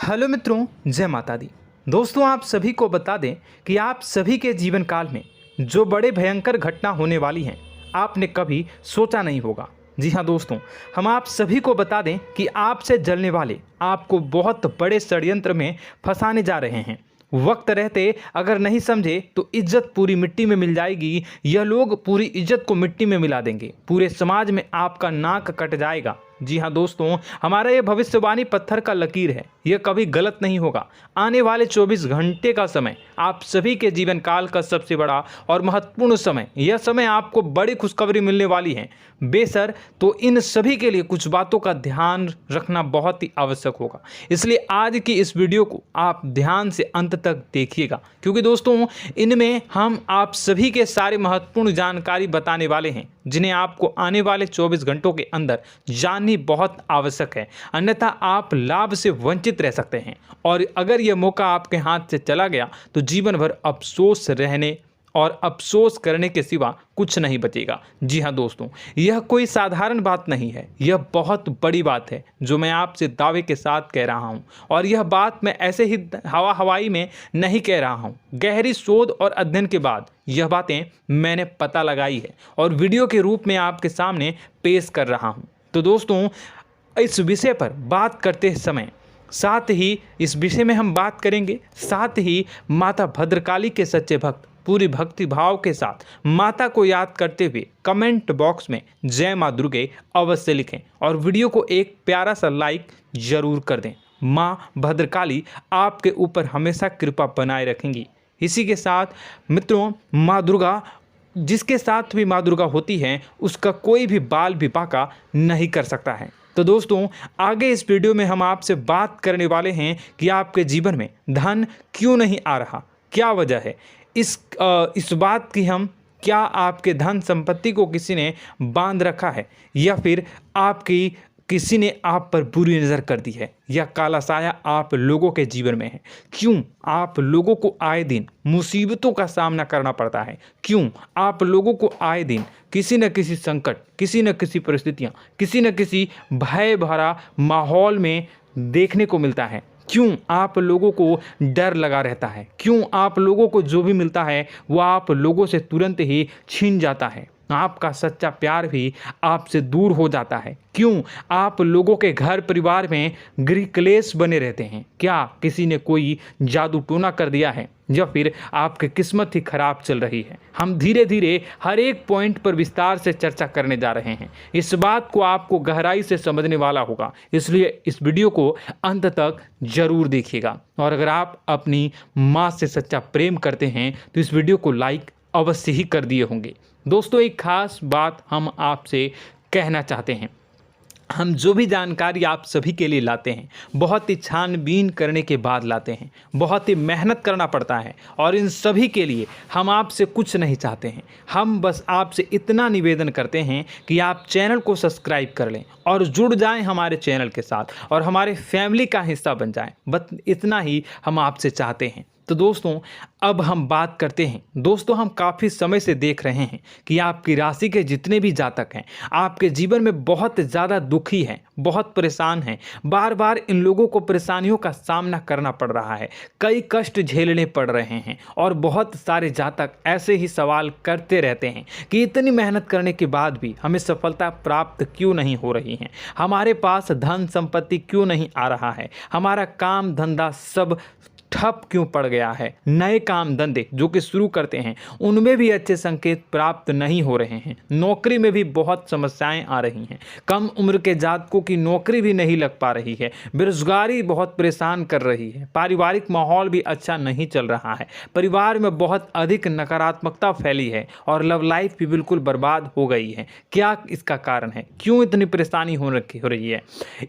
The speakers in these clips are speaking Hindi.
हेलो मित्रों, जय माता दी। दोस्तों, आप सभी को बता दें कि आप सभी के जीवन काल में जो बड़े भयंकर घटना होने वाली हैं, आपने कभी सोचा नहीं होगा। जी हाँ दोस्तों, हम आप सभी को बता दें कि आपसे जलने वाले आपको बहुत बड़े षड्यंत्र में फंसाने जा रहे हैं। वक्त रहते अगर नहीं समझे तो इज्जत पूरी मिट्टी में मिल जाएगी। यह लोग पूरी इज्जत को मिट्टी में मिला देंगे। पूरे समाज में आपका नाक कट जाएगा। जी हाँ दोस्तों, हमारा ये भविष्यवाणी पत्थर का लकीर है, यह कभी गलत नहीं होगा। आने वाले 24 घंटे का समय आप सभी के जीवन काल का सबसे बड़ा और महत्वपूर्ण समय। यह समय आपको बड़ी खुशखबरी मिलने वाली है बेसर, तो इन सभी के लिए कुछ बातों का ध्यान रखना बहुत ही आवश्यक होगा। इसलिए आज की इस वीडियो को आप ध्यान से अंत तक देखिएगा, क्योंकि दोस्तों इनमें हम आप सभी के सारे महत्वपूर्ण जानकारी बताने वाले हैं, जिन्हें आपको आने वाले 24 घंटों के अंदर जाननी बहुत आवश्यक है। अन्यथा आप लाभ से वंचित रह सकते हैं, और अगर यह मौका आपके हाथ से चला गया तो जीवन भर अफसोस रहने और अफसोस करने के सिवा कुछ नहीं बचेगा। जी हाँ दोस्तों, यह कोई साधारण बात नहीं है, यह बहुत बड़ी बात है जो मैं आपसे दावे के साथ कह रहा हूँ। और यह बात मैं ऐसे ही हवाई में नहीं कह रहा हूँ। गहरी शोध और अध्ययन के बाद यह बातें मैंने पता लगाई है और वीडियो के रूप में आपके सामने पेश कर रहा हूँ। तो दोस्तों, इस विषय पर बात करते समय साथ ही इस विषय में हम बात करेंगे, साथ ही माता भद्रकाली के सच्चे भक्त पूरी भक्ति भाव के साथ माता को याद करते हुए कमेंट बॉक्स में जय माँ दुर्गे अवश्य लिखें और वीडियो को एक प्यारा सा लाइक जरूर कर दें। माँ भद्रकाली आपके ऊपर हमेशा कृपा बनाए रखेंगी। इसी के साथ मित्रों, माँ दुर्गा, जिसके साथ भी माँ दुर्गा होती हैं, उसका कोई भी बाल भी बांका नहीं कर सकता है। तो दोस्तों, आगे इस वीडियो में हम आपसे बात करने वाले हैं कि आपके जीवन में धन क्यों नहीं आ रहा, क्या वजह है इस बात की। हम क्या आपके धन संपत्ति को किसी ने बांध रखा है, या फिर आपकी किसी ने आप पर बुरी नज़र कर दी है, या काला साया आप लोगों के जीवन में है। क्यों आप लोगों को आए दिन मुसीबतों का सामना करना पड़ता है, क्यों आप लोगों को आए दिन किसी न किसी संकट, किसी न किसी परिस्थितियाँ, किसी न किसी भय भरा माहौल में देखने को मिलता है, क्यों आप लोगों को डर लगा रहता है, क्यों आप लोगों को जो भी मिलता है वो आप लोगों से तुरंत ही छीन जाता है, आपका सच्चा प्यार भी आपसे दूर हो जाता है, क्यों आप लोगों के घर परिवार में गृह क्लेश बने रहते हैं। क्या किसी ने कोई जादू टोना कर दिया है, या फिर आपकी किस्मत ही खराब चल रही है। हम धीरे धीरे हर एक पॉइंट पर विस्तार से चर्चा करने जा रहे हैं। इस बात को आपको गहराई से समझने वाला होगा, इसलिए इस वीडियो को अंत तक जरूर देखिएगा। और अगर आप अपनी माँ से सच्चा प्रेम करते हैं तो इस वीडियो को लाइक अवश्य ही कर दिए होंगे। दोस्तों, एक खास बात हम आपसे कहना चाहते हैं। हम जो भी जानकारी आप सभी के लिए लाते हैं, बहुत ही छानबीन करने के बाद लाते हैं, बहुत ही मेहनत करना पड़ता है, और इन सभी के लिए हम आपसे कुछ नहीं चाहते हैं। हम बस आपसे इतना निवेदन करते हैं कि आप चैनल को सब्सक्राइब कर लें और जुड़ जाएं हमारे चैनल के साथ और हमारे फैमिली का हिस्सा बन जाएं। बस इतना ही हम आपसे चाहते हैं। तो दोस्तों, अब हम बात करते हैं। दोस्तों, हम काफ़ी समय से देख रहे हैं कि आपकी राशि के जितने भी जातक हैं, आपके जीवन में बहुत ज़्यादा दुखी हैं, बहुत परेशान हैं। बार बार इन लोगों को परेशानियों का सामना करना पड़ रहा है, कई कष्ट झेलने पड़ रहे हैं, और बहुत सारे जातक ऐसे ही सवाल करते रहते हैं कि इतनी मेहनत करने के बाद भी हमें सफलता प्राप्त क्यों नहीं हो रही है, हमारे पास धन संपत्ति क्यों नहीं आ रहा है, हमारा काम धंधा सब ठप क्यों पड़ गया है, नए काम धंधे जो कि शुरू करते हैं उनमें भी अच्छे संकेत प्राप्त नहीं हो रहे हैं, नौकरी में भी बहुत समस्याएं आ रही हैं, कम उम्र के जातकों की नौकरी भी नहीं लग पा रही है, बेरोजगारी बहुत परेशान कर रही है, पारिवारिक माहौल भी अच्छा नहीं चल रहा है, परिवार में बहुत अधिक नकारात्मकता फैली है, और लव लाइफ भी बिल्कुल बर्बाद हो गई है। क्या इसका कारण है, क्यों इतनी परेशानी हो रही है?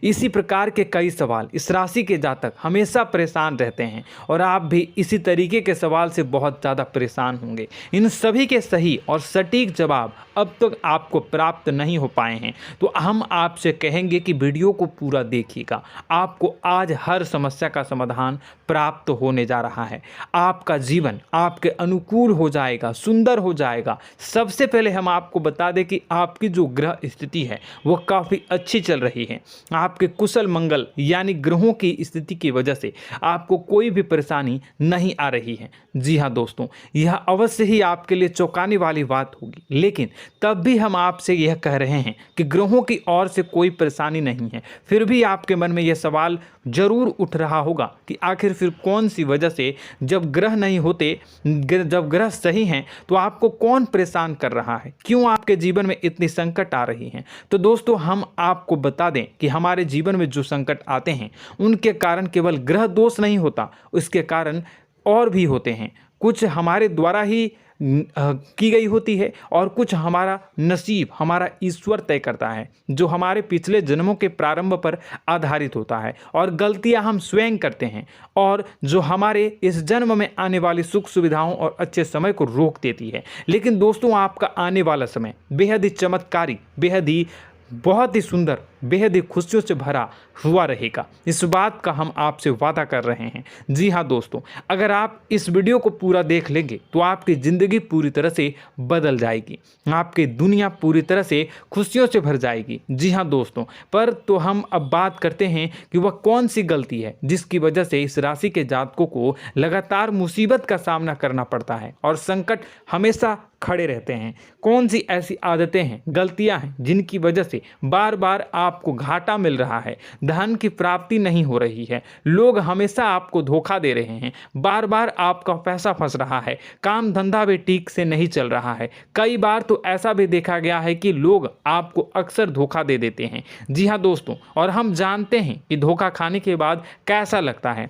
इसी प्रकार के कई सवाल इस राशि के जातक हमेशा परेशान रहते हैं, और आप भी इसी तरीके के सवाल से बहुत ज़्यादा परेशान होंगे। इन सभी के सही और सटीक जवाब अब तक आपको प्राप्त नहीं हो पाए हैं, तो हम आपसे कहेंगे कि वीडियो को पूरा देखिएगा। आपको आज हर समस्या का समाधान प्राप्त होने जा रहा है। आपका जीवन आपके अनुकूल हो जाएगा, सुंदर हो जाएगा। सबसे पहले हम आपको बता दें कि आपकी जो ग्रह स्थिति है वो काफ़ी अच्छी चल रही है। आपके कुशल मंगल यानी ग्रहों की स्थिति की वजह से आपको कोई भी परेशानी नहीं आ रही है। जी हाँ दोस्तों, यह अवश्य ही आपके लिए चौंकाने वाली बात होगी, लेकिन तब भी हम आपसे यह कह रहे हैं कि ग्रहों की ओर से कोई परेशानी नहीं है। फिर भी आपके मन में यह सवाल जरूर उठ रहा होगा कि आखिर फिर कौन सी वजह से, जब ग्रह नहीं होते, जब ग्रह सही हैं, तो आपको कौन परेशान कर रहा है, क्यों आपके जीवन में इतनी संकट आ रही हैं। तो दोस्तों, हम आपको बता दें कि हमारे जीवन में जो संकट आते हैं उनके कारण केवल ग्रह दोष नहीं होता, उसके कारण और भी होते हैं। कुछ हमारे द्वारा ही की गई होती है और कुछ हमारा नसीब, हमारा ईश्वर तय करता है, जो हमारे पिछले जन्मों के प्रारंभ पर आधारित होता है। और गलतियां हम स्वयं करते हैं और जो हमारे इस जन्म में आने वाली सुख सुविधाओं और अच्छे समय को रोक देती है। लेकिन दोस्तों, आपका आने वाला समय बेहद ही चमत्कारी, बेहद ही बहुत ही सुंदर, बेहद ही खुशियों से भरा हुआ रहेगा। इस बात का हम आपसे वादा कर रहे हैं। जी हाँ दोस्तों, अगर आप इस वीडियो को पूरा देख लेंगे तो आपकी ज़िंदगी पूरी तरह से बदल जाएगी, आपकी दुनिया पूरी तरह से खुशियों से भर जाएगी। जी हाँ दोस्तों, पर तो हम अब बात करते हैं कि वह कौन सी गलती है जिसकी वजह से इस राशि के जातकों को लगातार मुसीबत का सामना करना पड़ता है और संकट हमेशा खड़े रहते हैं। कौन सी ऐसी आदतें हैं, गलतियां हैं जिनकी वजह से बार बार आपको घाटा मिल रहा है, धन की प्राप्ति नहीं हो रही है, लोग हमेशा आपको धोखा दे रहे हैं, बार बार आपका पैसा फंस रहा है, काम धंधा भी ठीक से नहीं चल रहा है। कई बार तो ऐसा भी देखा गया है कि लोग आपको अक्सर धोखा दे देते हैं। जी हाँ दोस्तों, और हम जानते हैं कि धोखा खाने के बाद कैसा लगता है।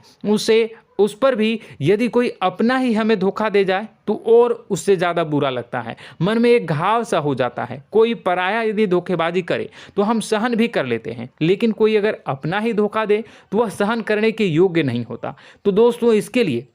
उस पर भी यदि कोई अपना ही हमें धोखा दे जाए तो और उससे ज़्यादा बुरा लगता है, मन में एक घाव सा हो जाता है। कोई पराया यदि धोखेबाजी करे तो हम सहन भी कर लेते हैं, लेकिन कोई अगर अपना ही धोखा दे तो वह सहन करने के योग्य नहीं होता। तो दोस्तों, इसके लिए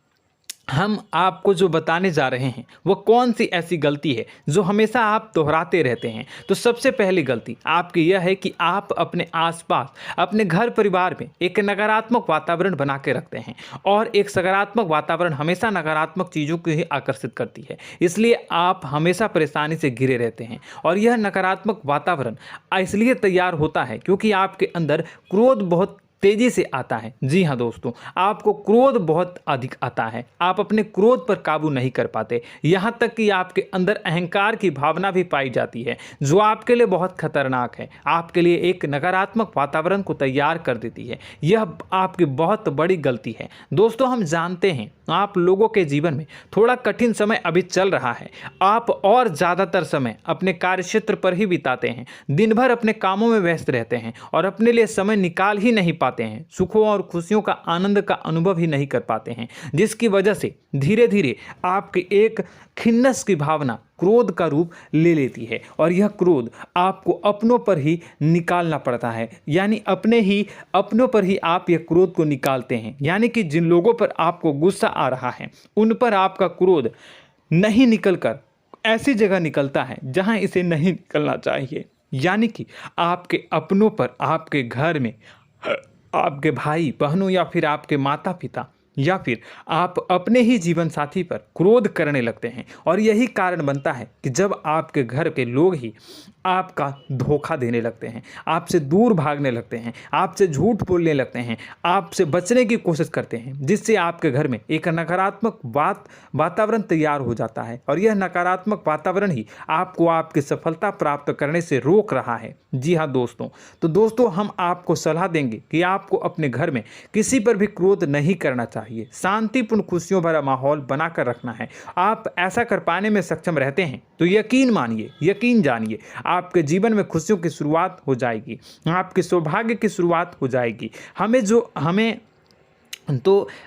हम आपको जो बताने जा रहे हैं वो कौन सी ऐसी गलती है जो हमेशा आप दोहराते रहते हैं। तो सबसे पहली गलती आपकी यह है कि आप अपने आसपास, अपने घर परिवार में एक नकारात्मक वातावरण बना के रखते हैं, और एक सकारात्मक वातावरण हमेशा नकारात्मक चीज़ों को ही आकर्षित करती है। इसलिए आप हमेशा परेशानी से घिरे रहते हैं, और यह नकारात्मक वातावरण इसलिए तैयार होता है क्योंकि आपके अंदर क्रोध बहुत तेजी से आता है। जी हाँ दोस्तों, आपको क्रोध बहुत अधिक आता है, आप अपने क्रोध पर काबू नहीं कर पाते, यहाँ तक कि आपके अंदर अहंकार की भावना भी पाई जाती है, जो आपके लिए बहुत खतरनाक है, आपके लिए एक नकारात्मक वातावरण को तैयार कर देती है। यह आपकी बहुत बड़ी गलती है। दोस्तों, हम जानते हैं आप लोगों के जीवन में थोड़ा कठिन समय अभी चल रहा है। आप और ज़्यादातर समय अपने कार्यक्षेत्र पर ही बिताते हैं, दिन भर अपने कामों में व्यस्त रहते हैं और अपने लिए समय निकाल ही नहीं पाते हैं, सुखों और खुशियों का आनंद का अनुभव ही नहीं कर पाते हैं, जिसकी वजह से धीरे धीरे आपकी एक खिन्नस की भावना क्रोध का रूप ले लेती है, और यह क्रोध आपको अपनों पर ही निकालना पड़ता है। यानी अपनों पर ही आप यह क्रोध को निकालते हैं। यानी कि जिन लोगों पर आपको गुस्सा आ रहा है उन पर आपका क्रोध नहीं निकलकर ऐसी जगह निकलता है जहां इसे नहीं निकलना चाहिए। यानी कि आपके अपनों पर, आपके घर में आपके भाई बहनों या फिर आपके माता पिता या फिर आप अपने ही जीवन साथी पर क्रोध करने लगते हैं, और यही कारण बनता है कि जब आपके घर के लोग ही आपका धोखा देने लगते हैं, आपसे दूर भागने लगते हैं, आपसे झूठ बोलने लगते हैं, आपसे बचने की कोशिश करते हैं, जिससे आपके घर में एक नकारात्मक वातावरण तैयार हो जाता है, और यह नकारात्मक वातावरण ही आपको आपकी सफलता प्राप्त करने से रोक रहा है। जी हाँ दोस्तों, तो दोस्तों, हम आपको सलाह देंगे कि आपको अपने घर में किसी पर भी क्रोध नहीं करना चाहिए, शांतिपूर्ण खुशियों भरा माहौल बनाकर रखना है। आप ऐसा कर पाने में सक्षम रहते हैं तो यकीन मानिए, यकीन जानिए, आपके जीवन में खुशियों की शुरुआत हो जाएगी, आपके सौभाग्य की शुरुआत हो जाएगी।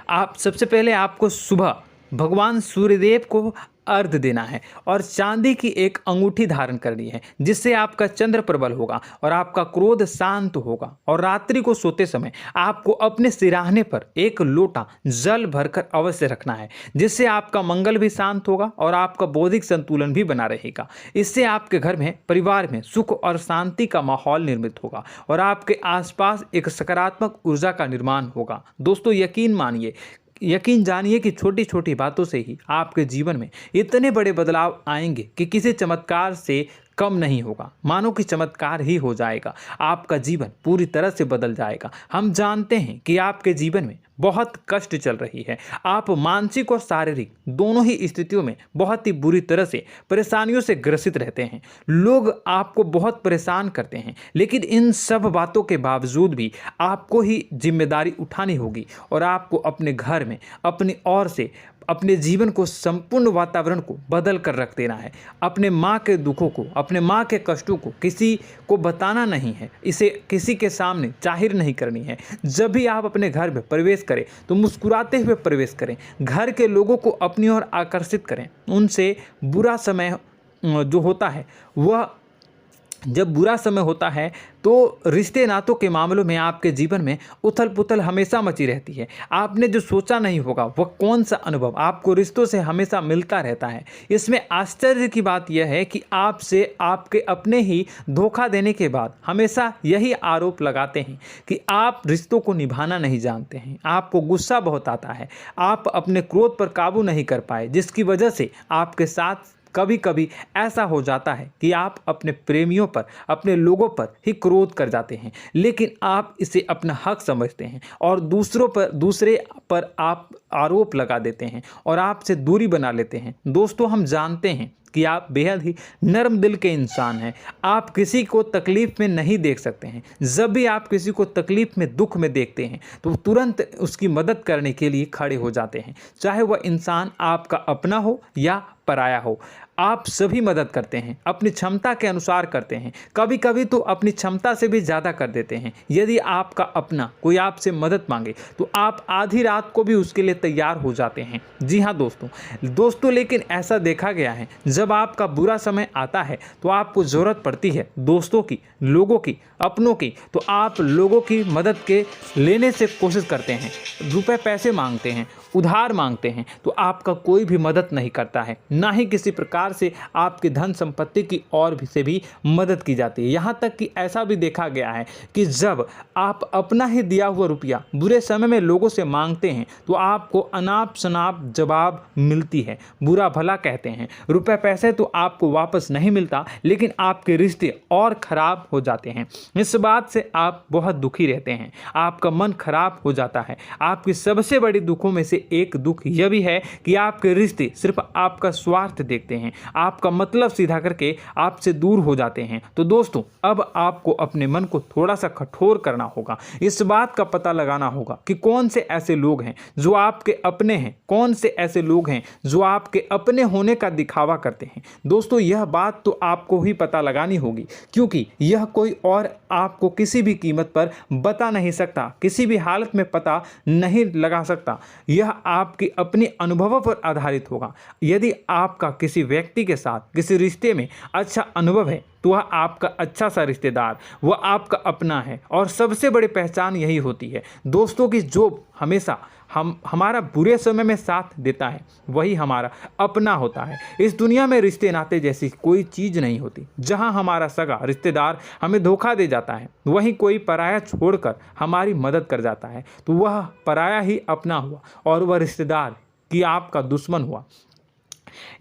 आप सबसे पहले आपको सुबह भगवान सूर्यदेव को अर्घ देना है और चांदी की एक अंगूठी धारण करनी है, जिससे आपका चंद्र प्रबल होगा और आपका क्रोध शांत होगा। और रात्रि को सोते समय आपको अपने सिराहने पर एक लोटा जल भरकर अवश्य रखना है, जिससे आपका मंगल भी शांत होगा और आपका बौद्धिक संतुलन भी बना रहेगा। इससे आपके घर में, परिवार में सुख और शांति का माहौल निर्मित होगा और आपके आसपास एक सकारात्मक ऊर्जा का निर्माण होगा। दोस्तों यकीन जानिए कि छोटी छोटी बातों से ही आपके जीवन में इतने बड़े बदलाव आएंगे कि किसी चमत्कार से कम नहीं होगा। मानो कि चमत्कार ही हो जाएगा, आपका जीवन पूरी तरह से बदल जाएगा। हम जानते हैं कि आपके जीवन में बहुत कष्ट चल रही है, आप मानसिक और शारीरिक दोनों ही स्थितियों में बहुत ही बुरी तरह से परेशानियों से ग्रसित रहते हैं। लोग आपको बहुत परेशान करते हैं, लेकिन इन सब बातों के बावजूद भी आपको ही जिम्मेदारी उठानी होगी और आपको अपने घर में अपनी ओर से अपने जीवन को, संपूर्ण वातावरण को बदल कर रख देना है। अपने माँ के दुखों को, अपने माँ के कष्टों को किसी को बताना नहीं है, इसे किसी के सामने जाहिर नहीं करनी है। जब भी आप अपने घर में प्रवेश करें तो मुस्कुराते हुए प्रवेश करें, घर के लोगों को अपनी ओर आकर्षित करें। उनसे बुरा समय जो होता है वह जब बुरा समय होता है तो रिश्ते नातों के मामलों में आपके जीवन में उथल पुथल हमेशा मची रहती है। आपने जो सोचा नहीं होगा वह कौन सा अनुभव आपको रिश्तों से हमेशा मिलता रहता है। इसमें आश्चर्य की बात यह है कि आपसे आपके अपने ही धोखा देने के बाद हमेशा यही आरोप लगाते हैं कि आप रिश्तों को निभाना नहीं जानते हैं, आपको गुस्सा बहुत आता है, आप अपने क्रोध पर काबू नहीं कर पाए, जिसकी वजह से आपके साथ कभी कभी ऐसा हो जाता है कि आप अपने प्रेमियों पर, अपने लोगों पर ही क्रोध कर जाते हैं, लेकिन आप इसे अपना हक समझते हैं और दूसरे पर आप आरोप लगा देते हैं और आपसे दूरी बना लेते हैं। दोस्तों, हम जानते हैं कि आप बेहद ही नर्म दिल के इंसान हैं। आप किसी को तकलीफ़ में नहीं देख सकते हैं। जब भी आप किसी को तकलीफ़ में, दुख में देखते हैं तो तुरंत उसकी मदद करने के लिए खड़े हो जाते हैं, चाहे वह इंसान आपका अपना हो या पराया हो। आप सभी मदद करते हैं, अपनी क्षमता के अनुसार करते हैं, कभी कभी तो अपनी क्षमता से भी ज़्यादा कर देते हैं। यदि आपका अपना कोई आपसे मदद मांगे तो आप आधी रात को भी उसके लिए तैयार हो जाते हैं। जी हाँ दोस्तों, लेकिन ऐसा देखा गया है, जब आपका बुरा समय आता है तो आपको ज़रूरत पड़ती है दोस्तों की, लोगों की, अपनों की, तो आप लोगों की मदद के लेने से कोशिश करते हैं, रुपए पैसे मांगते हैं, उधार मांगते हैं, तो आपका कोई भी मदद नहीं करता है, ना ही किसी प्रकार से आपकी धन संपत्ति की और भी से भी मदद की जाती है। यहाँ तक कि ऐसा भी देखा गया है कि जब आप अपना ही दिया हुआ रुपया बुरे समय में लोगों से मांगते हैं तो आपको अनाप शनाप जवाब मिलती है, बुरा भला कहते हैं। रुपए पैसे तो आपको वापस नहीं मिलता, लेकिन आपके रिश्ते और खराब हो जाते हैं। इस बात से आप बहुत दुखी रहते हैं, आपका मन खराब हो जाता है। आपकी सबसे बड़ी दुखों में से एक दुख यह भी है कि आपके रिश्ते सिर्फ आपका स्वार्थ देखते हैं, आपका मतलब सीधा करके आपसे दूर हो जाते हैं। तो दोस्तों, अब आपको अपने मन को थोड़ा सा कठोर करना होगा, इस बात का पता लगाना होगा कि कौन से ऐसे लोग हैं जो आपके अपने हैं, कौन से ऐसे लोग हैं जो आपके अपने होने का दिखावा करते हैं। दोस्तों, यह बात तो आपको ही पता लगानी होगी, क्योंकि यह कोई और आपको किसी भी कीमत पर बता नहीं सकता, किसी भी हालत में पता नहीं लगा सकता। यह आपके अपने अनुभवों पर आधारित होगा। यदि आपका किसी व्यक्ति के साथ किसी रिश्ते में अच्छा अनुभव है तो वह आपका अच्छा सा रिश्तेदार, वह आपका अपना है। और सबसे बड़ी पहचान यही होती है दोस्तों की जो हमेशा हमारा बुरे समय में साथ देता है वही हमारा अपना होता है। इस दुनिया में रिश्ते नाते जैसी कोई चीज़ नहीं होती। जहां हमारा सगा रिश्तेदार हमें धोखा दे जाता है, वहीं कोई पराया छोड़कर हमारी मदद कर जाता है तो वह पराया ही अपना हुआ और वह रिश्तेदार की आपका दुश्मन हुआ।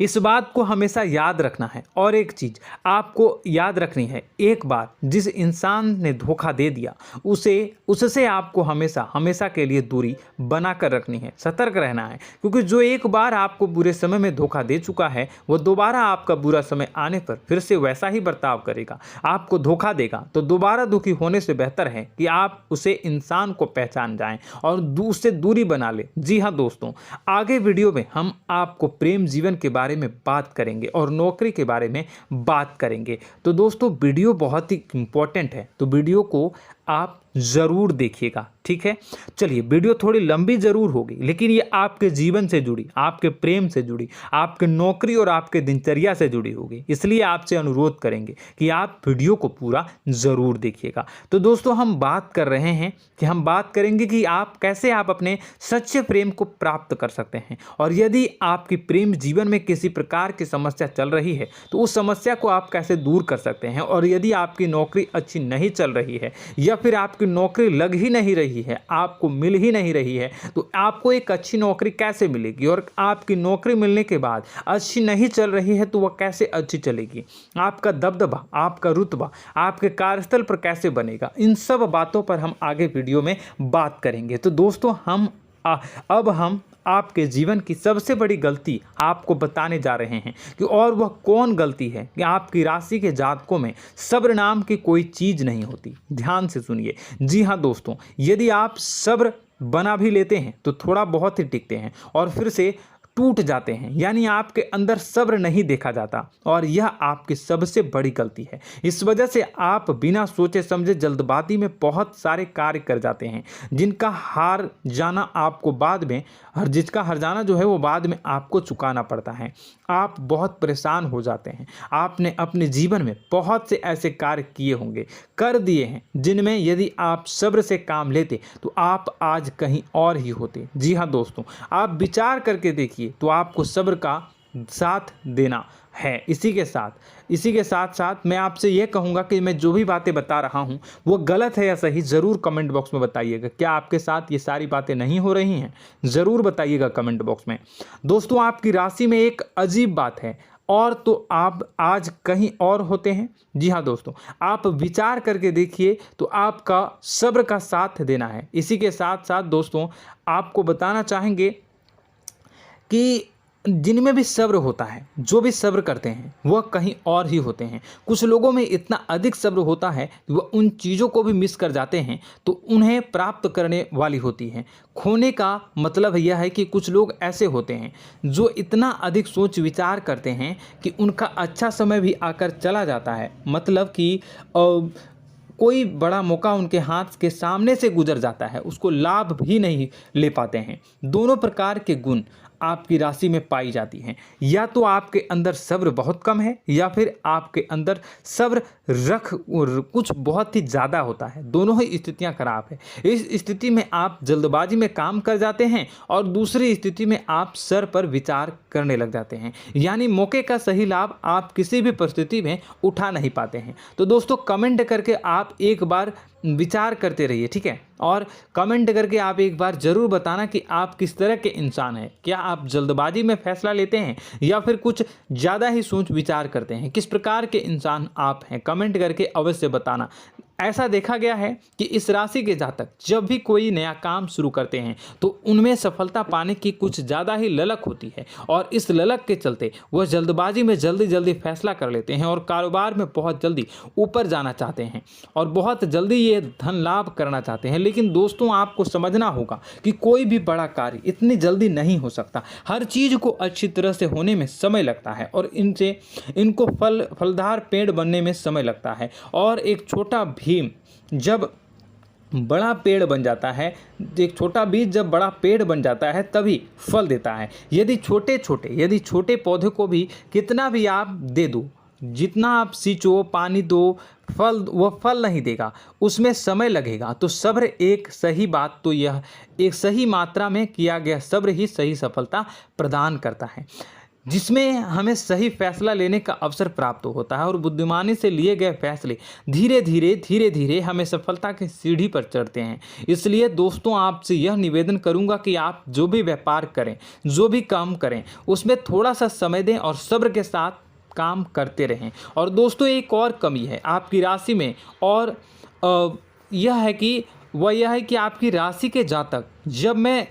इस बात को हमेशा याद रखना है। और एक चीज़ आपको याद रखनी है, एक बार जिस इंसान ने धोखा दे दिया उससे आपको हमेशा के लिए दूरी बना कर रखनी है, सतर्क रहना है। क्योंकि जो एक बार आपको बुरे समय में धोखा दे चुका है वो दोबारा आपका बुरा समय आने पर फिर से वैसा ही बर्ताव करेगा, आपको धोखा देगा। तो दोबारा दुखी होने से बेहतर है कि आप उसे इंसान को पहचान जाएं और उससे दूरी बना लें। जी हाँ दोस्तों, आगे वीडियो में हम आपको प्रेम जीवन के बारे में बात करेंगे और नौकरी के बारे में बात करेंगे। तो दोस्तों, वीडियो बहुत ही इम्पोर्टेंट है, तो वीडियो को आप ज़रूर देखिएगा, ठीक है। चलिए, वीडियो थोड़ी लंबी ज़रूर होगी, लेकिन ये आपके जीवन से जुड़ी, आपके प्रेम से जुड़ी, आपके नौकरी और आपके दिनचर्या से जुड़ी होगी, इसलिए आपसे अनुरोध करेंगे कि आप वीडियो को पूरा ज़रूर देखिएगा। तो दोस्तों, हम बात कर रहे हैं कि हम बात करेंगे कि आप कैसे आप अपने सच्चे प्रेम को प्राप्त कर सकते हैं, और यदि आपकी प्रेम जीवन में किसी प्रकार की समस्या चल रही है तो उस समस्या को आप कैसे दूर कर सकते हैं, और यदि आपकी नौकरी अच्छी नहीं चल रही है या फिर आपकी नौकरी लग ही नहीं रही है, आपको मिल ही नहीं रही है, तो आपको एक अच्छी नौकरी कैसे मिलेगी, और आपकी नौकरी मिलने के बाद अच्छी नहीं चल रही है तो वह कैसे अच्छी चलेगी, आपका दबदबा, आपका रुतबा आपके कार्यस्थल पर कैसे बनेगा, इन सब बातों पर हम आगे वीडियो में बात करेंगे। तो दोस्तों, अब हम आपके जीवन की सबसे बड़ी गलती आपको बताने जा रहे हैं कि और वह कौन गलती है कि आपकी राशि के जातकों में सब्र नाम की कोई चीज़ नहीं होती। ध्यान से सुनिए। जी हाँ दोस्तों, यदि आप सब्र बना भी लेते हैं तो थोड़ा बहुत ही टिकते हैं और फिर से टूट जाते हैं, यानी आपके अंदर सब्र नहीं देखा जाता, और यह आपकी सबसे बड़ी गलती है। इस वजह से आप बिना सोचे समझे जल्दबाजी में बहुत सारे कार्य कर जाते हैं, जिनका हार जाना आपको बाद में जिसका हर जाना जो है वो बाद में आपको चुकाना पड़ता है। आप बहुत परेशान हो जाते हैं। आपने अपने जीवन में बहुत से ऐसे कार्य किए होंगे, कर दिए हैं, जिनमें यदि आप सब्र से काम लेते तो आप आज कहीं और ही होते। जी हाँ दोस्तों, आप विचार करके देखिए तो आपको सब्र का साथ देना है। इसी के साथ साथ मैं आपसे ये कहूँगा कि मैं जो भी बातें बता रहा हूँ वो गलत है या सही, ज़रूर कमेंट बॉक्स में बताइएगा। क्या आपके साथ ये सारी बातें नहीं हो रही हैं? ज़रूर बताइएगा कमेंट बॉक्स में। दोस्तों, आपकी राशि में एक अजीब बात है, और तो आप आज कहीं और होते हैं। जी हाँ दोस्तों, आप विचार करके देखिए तो आपका सब्र का साथ देना है। इसी के साथ साथ दोस्तों, आपको बताना चाहेंगे कि जिनमें भी सब्र होता है, जो भी सब्र करते हैं वह कहीं और ही होते हैं। कुछ लोगों में इतना अधिक सब्र होता है कि वह उन चीज़ों को भी मिस कर जाते हैं तो उन्हें प्राप्त करने वाली होती हैं। खोने का मतलब यह है कि कुछ लोग ऐसे होते हैं जो इतना अधिक सोच विचार करते हैं कि उनका अच्छा समय भी आकर चला जाता है, मतलब कि कोई बड़ा मौका उनके हाथ के सामने से गुजर जाता है, उसको लाभ भी नहीं ले पाते हैं। दोनों प्रकार के गुण आपकी राशि में पाई जाती हैं। या तो आपके अंदर सब्र बहुत कम है या फिर आपके अंदर सब्र कुछ बहुत ही ज़्यादा होता है। दोनों ही स्थितियां खराब है। इस स्थिति में आप जल्दबाजी में काम कर जाते हैं और दूसरी स्थिति में आप सर पर विचार करने लग जाते हैं, यानी मौके का सही लाभ आप किसी भी परिस्थिति में उठा नहीं पाते हैं। तो दोस्तों, कमेंट करके आप एक बार विचार करते रहिए, ठीक है, और कमेंट करके आप एक बार ज़रूर बताना कि आप किस तरह के इंसान हैं। क्या आप जल्दबाजी में फैसला लेते हैं या फिर कुछ ज़्यादा ही सोच विचार करते हैं? किस प्रकार के इंसान आप हैं, कमेंट करके अवश्य बताना। ऐसा देखा गया है कि इस राशि के जातक जब भी कोई नया काम शुरू करते हैं तो उनमें सफलता पाने की कुछ ज़्यादा ही ललक होती है, और इस ललक के चलते वह जल्दबाजी में जल्दी फैसला कर लेते हैं और कारोबार में बहुत जल्दी ऊपर जाना चाहते हैं और बहुत जल्दी ये धन लाभ करना चाहते हैं। लेकिन दोस्तों, आपको समझना होगा कि कोई भी बड़ा कार्य इतनी जल्दी नहीं हो सकता। हर चीज़ को अच्छी तरह से होने में समय लगता है और इनको फलदार पेड़ बनने में समय लगता है। और एक छोटा भीम जब बड़ा पेड़ बन जाता है, एक छोटा बीज जब बड़ा पेड़ बन जाता है तभी फल देता है। यदि छोटे पौधे को भी कितना भी आप दे दो, जितना आप सींचो, पानी दो, वह फल नहीं देगा, उसमें समय लगेगा। तो सब्र एक सही बात, तो यह एक सही मात्रा में किया गया सब्र ही सही सफलता प्रदान करता है, जिसमें हमें सही फैसला लेने का अवसर प्राप्त होता है और बुद्धिमानी से लिए गए फैसले धीरे धीरे हमें सफलता की सीढ़ी पर चढ़ते हैं। इसलिए दोस्तों, आपसे यह निवेदन करूंगा कि आप जो भी व्यापार करें, जो भी काम करें, उसमें थोड़ा सा समय दें और सब्र के साथ काम करते रहें। और दोस्तों, एक और कमी है आपकी राशि में, और यह है कि आपकी राशि के जातक जब मैं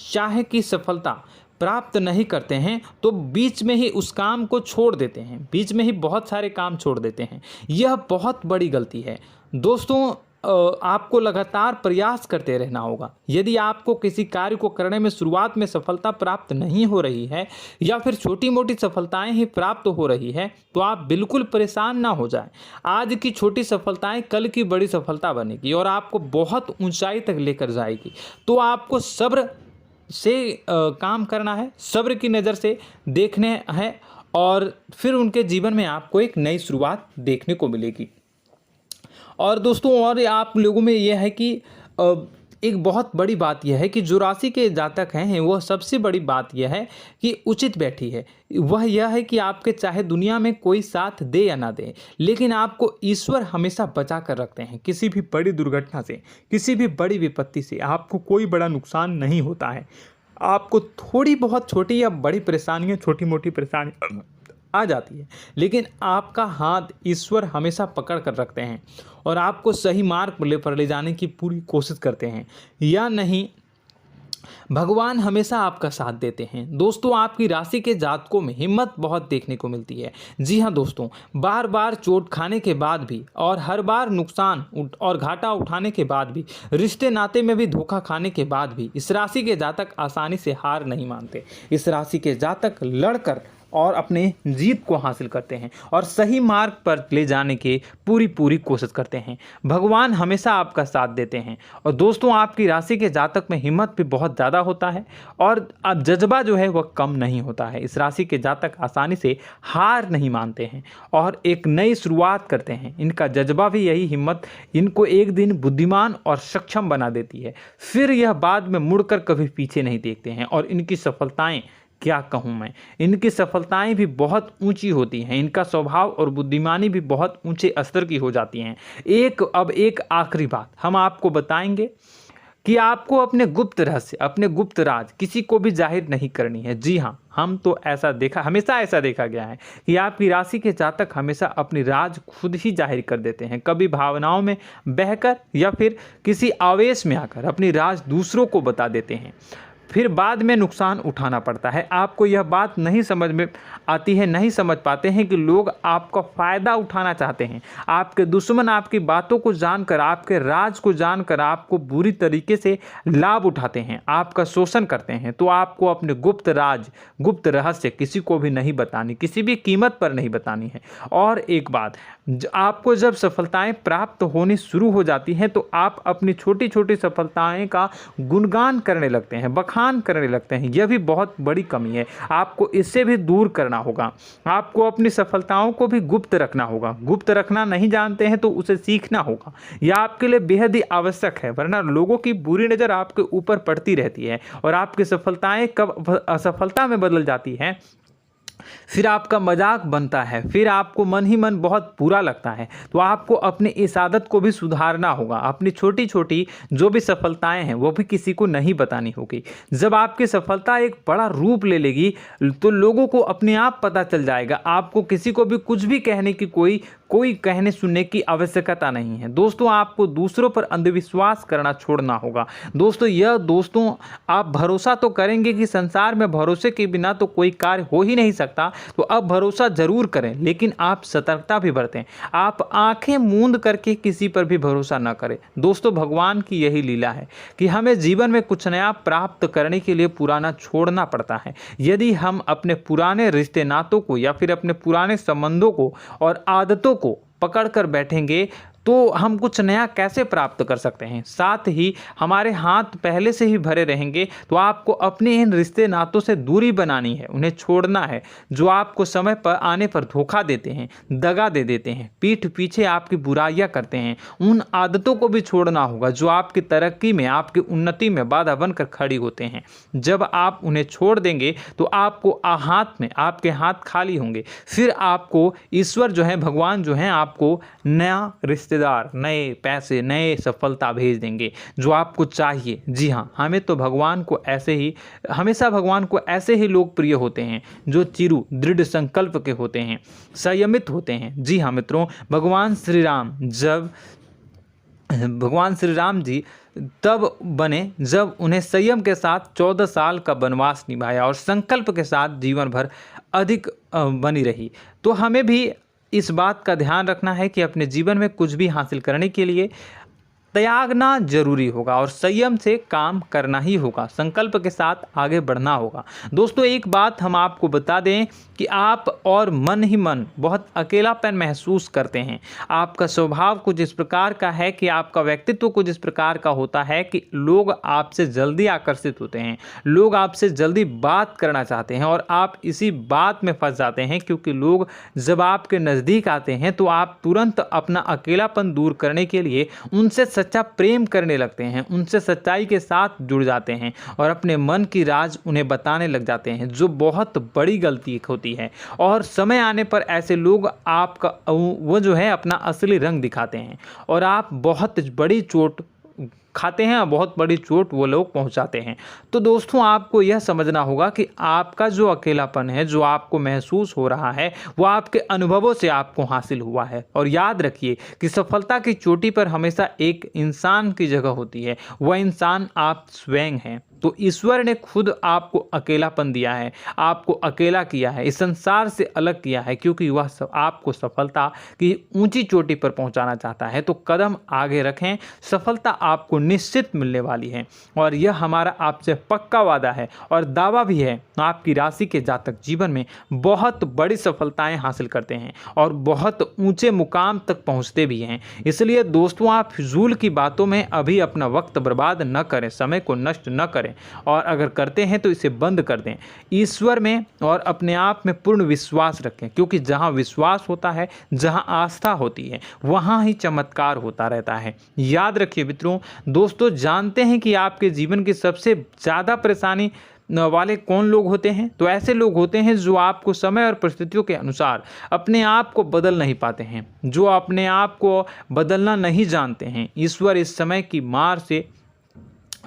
चाहे कि सफलता प्राप्त नहीं करते हैं तो बीच में ही उस काम को छोड़ देते हैं, बीच में ही बहुत सारे काम छोड़ देते हैं। यह बहुत बड़ी गलती है दोस्तों। आपको लगातार प्रयास करते रहना होगा। यदि आपको किसी कार्य को करने में शुरुआत में सफलता प्राप्त नहीं हो रही है या फिर छोटी मोटी सफलताएं ही प्राप्त हो रही है तो आप बिल्कुल परेशान ना हो जाएं। आज की छोटी सफलताएं कल की बड़ी सफलता बनेगी और आपको बहुत ऊंचाई तक लेकर जाएगी। तो आपको सब्र से काम करना है, सब्र की नज़र से देखने हैं और फिर उनके जीवन में आपको एक नई शुरुआत देखने को मिलेगी। और दोस्तों और आप लोगों में यह है कि एक बहुत बड़ी बात यह है कि जो राशि के जातक हैं वह सबसे बड़ी बात यह है कि उचित बैठी है। वह यह है कि आपके चाहे दुनिया में कोई साथ दे या ना दे, लेकिन आपको ईश्वर हमेशा बचा कर रखते हैं। किसी भी बड़ी दुर्घटना से, किसी भी बड़ी विपत्ति से आपको कोई बड़ा नुकसान नहीं होता है। आपको थोड़ी बहुत छोटी या बड़ी परेशानियाँ, छोटी मोटी परेशानी आ जाती है, लेकिन आपका हाथ ईश्वर हमेशा पकड़ कर रखते हैं और आपको सही मार्ग पर ले जाने की पूरी कोशिश करते हैं। या नहीं, भगवान हमेशा आपका साथ देते हैं। दोस्तों आपकी राशि के जातकों में हिम्मत बहुत देखने को मिलती है। जी हाँ दोस्तों, बार बार चोट खाने के बाद भी और हर बार नुकसान और घाटा उठाने के बाद भी, रिश्ते नाते में भी धोखा खाने के बाद भी इस राशि के जातक आसानी से हार नहीं मानते। इस राशि के जातक लड़कर और अपने जीत को हासिल करते हैं और सही मार्ग पर ले जाने की पूरी कोशिश करते हैं। भगवान हमेशा आपका साथ देते हैं। और दोस्तों आपकी राशि के जातक में हिम्मत भी बहुत ज़्यादा होता है और अब जज्बा जो है वह कम नहीं होता है। इस राशि के जातक आसानी से हार नहीं मानते हैं और एक नई शुरुआत करते हैं। इनका जज्बा भी, यही हिम्मत इनको एक दिन बुद्धिमान और सक्षम बना देती है। फिर यह बाद में मुड़कर कभी पीछे नहीं देखते हैं और इनकी सफलताएं, क्या कहूँ मैं, इनकी सफलताएं भी बहुत ऊंची होती हैं। इनका स्वभाव और बुद्धिमानी भी बहुत ऊंचे स्तर की हो जाती हैं। अब एक आखिरी बात हम आपको बताएंगे कि आपको अपने गुप्त रहस्य, अपने गुप्त राज किसी को भी जाहिर नहीं करनी है। जी हाँ, हम तो हमेशा ऐसा देखा गया है कि आपकी राशि के जातक हमेशा अपनी राज खुद ही जाहिर कर देते हैं। कभी भावनाओं में बहकर या फिर किसी आवेश में आकर अपनी राज दूसरों को बता देते हैं, फिर बाद में नुकसान उठाना पड़ता है। आपको यह बात नहीं समझ में आती है, नहीं समझ पाते हैं कि लोग आपका फ़ायदा उठाना चाहते हैं। आपके दुश्मन आपकी बातों को जानकर, आपके राज को जानकर आपको बुरी तरीके से लाभ उठाते हैं, आपका शोषण करते हैं। तो आपको अपने गुप्त राज, गुप्त रहस्य किसी को भी नहीं बतानी, किसी भी कीमत पर नहीं बतानी है। और एक बात, आपको जब सफलताएं प्राप्त होनी शुरू हो जाती हैं तो आप अपनी छोटी छोटी सफलताएं का गुणगान करने लगते हैं, बखान करने लगते हैं। यह भी बहुत बड़ी कमी है, आपको इससे भी दूर करना होगा। आपको अपनी सफलताओं को भी गुप्त रखना होगा। गुप्त रखना नहीं जानते हैं तो उसे सीखना होगा। यह आपके लिए बेहद ही आवश्यक है, वरना लोगों की बुरी नज़र आपके ऊपर पड़ती रहती है और आपकी सफलताएं कब असफलता में बदल जाती हैं, फिर आपका मजाक बनता है, फिर आपको मन ही मन बहुत बुरा लगता है। तो आपको अपनी इस आदत को भी सुधारना होगा। अपनी छोटी छोटी जो भी सफलताएं हैं वो भी किसी को नहीं बतानी होगी। जब आपकी सफलता एक बड़ा रूप ले लेगी तो लोगों को अपने आप पता चल जाएगा। आपको किसी को भी कुछ भी कहने की कोई कहने सुनने की आवश्यकता नहीं है। दोस्तों आपको दूसरों पर अंधविश्वास करना छोड़ना होगा। दोस्तों आप भरोसा तो करेंगे कि संसार में भरोसे के बिना तो कोई कार्य हो ही नहीं सकता, तो अब भरोसा जरूर करें, लेकिन आप सतर्कता भी बरतें। आप आंखें मूंद करके किसी पर भी भरोसा न करें। दोस्तों भगवान की यही लीला है कि हमें जीवन में कुछ नया प्राप्त करने के लिए पुराना छोड़ना पड़ता है। यदि हम अपने पुराने रिश्ते नातों को या फिर अपने पुराने संबंधों को और आदतों को पकड़ कर बैठेंगे तो हम कुछ नया कैसे प्राप्त कर सकते हैं। साथ ही हमारे हाथ पहले से ही भरे रहेंगे। तो आपको अपने इन रिश्ते नातों से दूरी बनानी है, उन्हें छोड़ना है। जो आपको समय पर आने पर धोखा देते हैं, दगा दे देते हैं, पीठ पीछे आपकी बुराइयां करते हैं, उन आदतों को भी छोड़ना होगा जो आपकी तरक्की में, आपकी उन्नति में बाधा बनकर खड़ी होते हैं। जब आप उन्हें छोड़ देंगे तो आपको आपके हाथ खाली होंगे। फिर आपको ईश्वर जो है, भगवान जो है, आपको नया रिश्तेदार, नए पैसे, नए सफलता भेज देंगे जो आपको चाहिए। जी हाँ, हमेशा भगवान को ऐसे ही लोग प्रिय होते हैं जो चिरु दृढ़ संकल्प के होते हैं, संयमित होते हैं। जी हाँ मित्रों, भगवान श्री राम जी तब बने जब उन्हें संयम के साथ 14 साल का वनवास निभाया और संकल्प के साथ जीवन भर अधिक बनी रही। तो हमें भी इस बात का ध्यान रखना है कि अपने जीवन में कुछ भी हासिल करने के लिए त्यागना जरूरी होगा और संयम से काम करना ही होगा, संकल्प के साथ आगे बढ़ना होगा। दोस्तों एक बात हम आपको बता दें कि आप और मन ही मन बहुत अकेलापन महसूस करते हैं। आपका स्वभाव कुछ इस प्रकार का है कि आपका व्यक्तित्व कुछ इस प्रकार का होता है कि लोग आपसे जल्दी आकर्षित होते हैं, लोग आपसे जल्दी बात करना चाहते हैं और आप इसी बात में फंस जाते हैं, क्योंकि लोग जब आपके नज़दीक आते हैं तो आप तुरंत अपना अकेलापन दूर करने के लिए उनसे सच्चा प्रेम करने लगते हैं, उनसे सच्चाई के साथ जुड़ जाते हैं और अपने मन की राज उन्हें बताने लग जाते हैं, जो बहुत बड़ी गलती होती है। और समय आने पर ऐसे लोग आपका वो जो है अपना असली रंग दिखाते हैं और आप बहुत बड़ी चोट खाते हैं और बहुत बड़ी चोट वो लोग पहुंचाते हैं। तो दोस्तों आपको यह समझना होगा कि आपका जो अकेलापन है, जो आपको महसूस हो रहा है, वो आपके अनुभवों से आपको हासिल हुआ है। और याद रखिए कि सफलता की चोटी पर हमेशा एक इंसान की जगह होती है, वह इंसान आप स्वयं हैं। तो ईश्वर ने खुद आपको अकेलापन दिया है, आपको अकेला किया है, इस संसार से अलग किया है, क्योंकि वह आपको सफलता की ऊंची चोटी पर पहुंचाना चाहता है। तो कदम आगे रखें, सफलता आपको निश्चित मिलने वाली है और यह हमारा आपसे पक्का वादा है और दावा भी है। आपकी राशि के जातक जीवन में बहुत बड़ी सफलताएं हासिल करते हैं और बहुत ऊंचे मुकाम तक पहुंचते भी हैं। इसलिए दोस्तों आप फिजूल की बातों में अभी अपना वक्त बर्बाद न करें, समय को नष्ट न करें और अगर करते हैं तो इसे बंद कर दें। ईश्वर में और अपने आप में पूर्ण विश्वास रखें, क्योंकि जहां विश्वास होता है, जहां आस्था होती है, वहां ही चमत्कार होता रहता है। याद रखिए मित्रों, दोस्तों जानते हैं कि आपके जीवन की सबसे ज़्यादा परेशानी वाले कौन लोग होते हैं? तो ऐसे लोग होते हैं जो आपको समय और परिस्थितियों के अनुसार अपने आप को बदल नहीं पाते हैं, जो अपने आप को बदलना नहीं जानते हैं। ईश्वर इस समय की मार से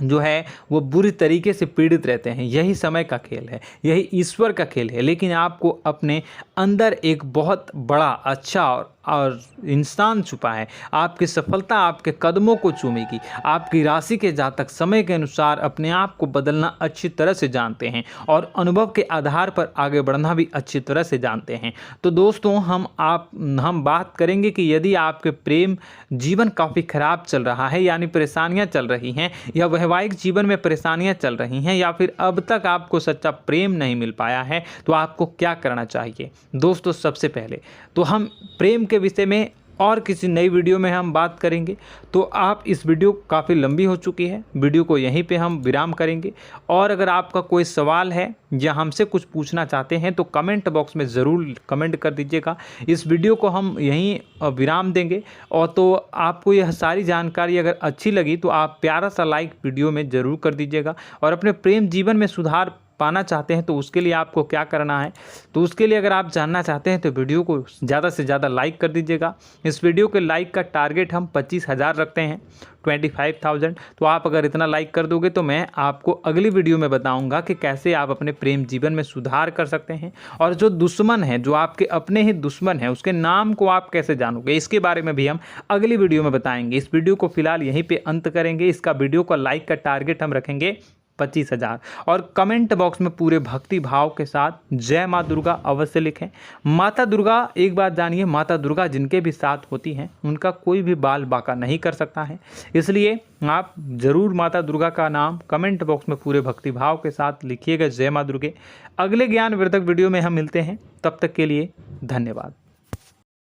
जो है वो बुरी तरीके से पीड़ित रहते हैं। यही समय का खेल है, यही ईश्वर का खेल है। लेकिन आपको अपने अंदर एक बहुत बड़ा अच्छा और इंसान छुपा है। आपकी सफलता आपके कदमों को चूमेगी। आपकी राशि के जातक समय के अनुसार अपने आप को बदलना अच्छी तरह से जानते हैं और अनुभव के आधार पर आगे बढ़ना भी अच्छी तरह से जानते हैं। तो दोस्तों हम बात करेंगे कि यदि आपके प्रेम जीवन काफ़ी खराब चल रहा है, यानी परेशानियां चल रही हैं, या वैवाहिक जीवन में परेशानियां चल रही हैं, या फिर अब तक आपको सच्चा प्रेम नहीं मिल पाया है, तो आपको क्या करना चाहिए? दोस्तों सबसे पहले तो हम प्रेम के विषय में और किसी नई वीडियो में हम बात करेंगे। तो आप इस वीडियो काफ़ी लंबी हो चुकी है, वीडियो को यहीं पे हम विराम करेंगे। और अगर आपका कोई सवाल है या हमसे कुछ पूछना चाहते हैं तो कमेंट बॉक्स में ज़रूर कमेंट कर दीजिएगा। इस वीडियो को हम यहीं विराम देंगे। और तो आपको यह सारी जानकारी अगर अच्छी लगी तो आप प्यारा सा लाइक वीडियो में ज़रूर कर दीजिएगा। और अपने प्रेम जीवन में सुधार पाना चाहते हैं तो उसके लिए आपको क्या करना है, तो उसके लिए अगर आप जानना चाहते हैं तो वीडियो को ज़्यादा से ज़्यादा लाइक कर दीजिएगा। इस वीडियो के लाइक का टारगेट हम 25,000 रखते हैं, 25,000। तो आप अगर इतना लाइक कर दोगे तो मैं आपको अगली वीडियो में बताऊंगा कि कैसे आप अपने प्रेम जीवन में सुधार कर सकते हैं। और जो दुश्मन है, जो आपके अपने ही दुश्मन है, उसके नाम को आप कैसे जानोगे, इसके बारे में भी हम अगली वीडियो में बताएंगे। इस वीडियो को फिलहाल यहीं पर अंत करेंगे। इसका वीडियो का लाइक का टारगेट हम रखेंगे 25,000। और कमेंट बॉक्स में पूरे भक्ति भाव के साथ जय माँ दुर्गा अवश्य लिखें। माता दुर्गा, एक बात जानिए, माता दुर्गा जिनके भी साथ होती हैं उनका कोई भी बाल बाका नहीं कर सकता है। इसलिए आप ज़रूर माता दुर्गा का नाम कमेंट बॉक्स में पूरे भक्ति भाव के साथ लिखिएगा, जय माँ दुर्गे। अगले ज्ञानवर्धक वीडियो में हम मिलते हैं, तब तक के लिए धन्यवाद।